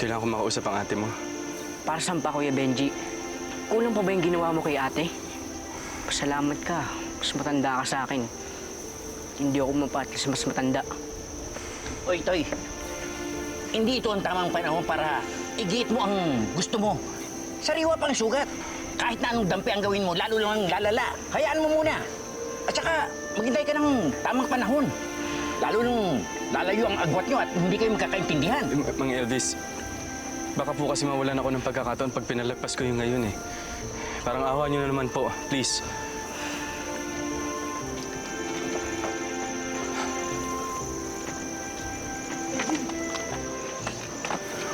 Kailangan ko makausap ang ate mo. Para saan pa, Kuya Benji? Kulang pa ba yung ginawa mo kay ate? Pasalamat ka. Mas matanda ka sa akin. Hindi ako mapatis mas matanda. Oy, Toy. Hindi ito ang tamang panahon para igiit mo ang gusto mo. Sariwa pang sugat. Kahit na anong dampi ang gawin mo, lalo lang lalala. Hayaan mo muna. At saka, maghintay ka ng tamang panahon. Lalo nung lalayo ang agwat nyo at hindi kayo magkakaintindihan. Mang Elvis, baka po kasi mawalan ako ng pagkakataon pag pinalagpas ko yung ngayon eh. Parang awa niyo na naman po, please.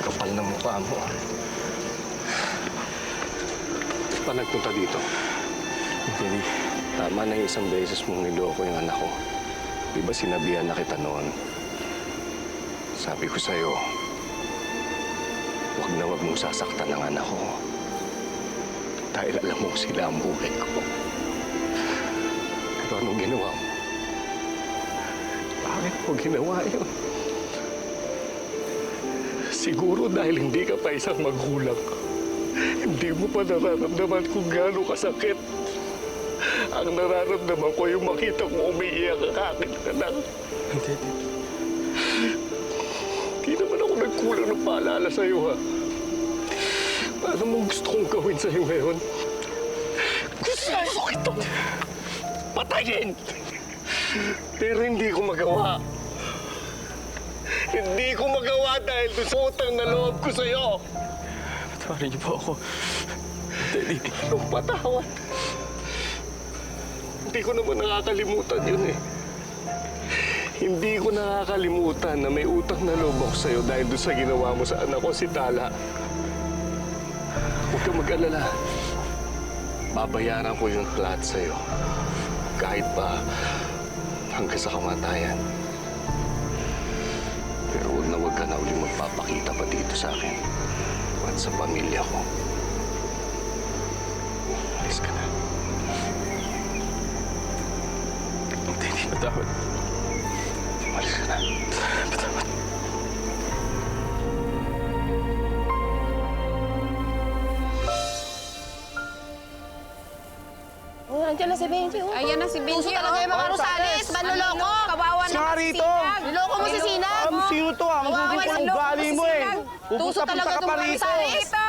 Kapal na mukha mo. Pa nagpunta dito? Daddy, Tama na yung isang beses mong niloko yung anak ko. Di ba sinabihan na kita noon? Sabi ko sa'yo, huwag mong sasaktan ang anak ko. Dahil alam mo sila ang buhay ko. Pero anong ginawa mo? Bakit mo ginawa yun? Siguro dahil hindi ka pa isang magulang. Hindi mo pa nararamdaman kung gaano kasakit. Ang nararamdaman ko yung makita kong umiiyak ang aking anak. Daddy. Di naman ako nagkulang ng paalala sa'yo, ha? Paano mo gusto kong gawin sa'yo ngayon? Gusto ko kitang patayin! Pero hindi ko magawa. Hindi ko magawa dahil doon sa utang na loob ko sa'yo. Patawarin niyo po ako. Daddy. Anong patawad? Hindi ko naman nakakalimutan yun eh. Hindi ko nakakalimutan na may utang na loob ako sa'yo dahil doon sa ginawa mo sa anak ko, si Tala. Huwag kang mag-alala. Babayaran ko yung lahat sa'yo. Kahit pa hanggang sa kamatayan. Pero huwag ka na uli magpapakita pa dito sa akin at sa pamilya ko. Alis ka na. Daddy, patawad. Alis ka na. Patawad. Oh, nandiyan na si Benji. Oh. Ayan na si Benji. Puso talaga yung mga Rosales. Manloloko. Kawawa Siya naman rito. Sinag. Niloko mo si Sinag. Sino to ah? Kawawa Maguging ko naman ng ugali mo eh. Tuso Pupunta-punta talaga ka itong pa mga rito. Rosales. Ito.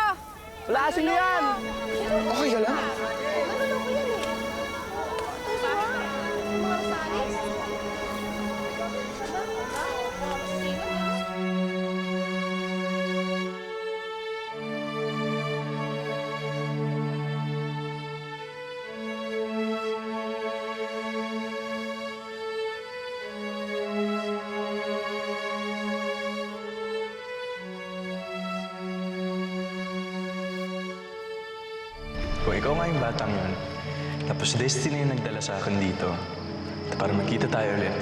Wala sino yan. Okay ka lang? Kung ikaw nga yung batang yun, tapos destiny yung nagdala sa akin dito, para magkita tayo ulit,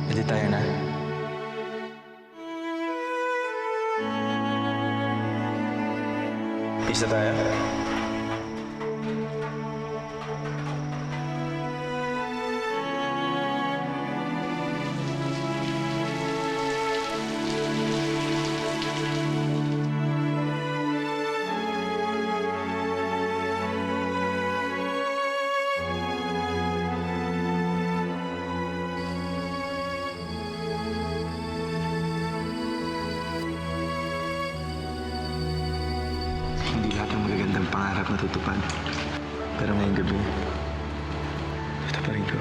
pwede tayo na. Isa tayo? Hindi lahat ng magagandang pangarap matutupad. Pero ngayong gabi, ito pa rin ka.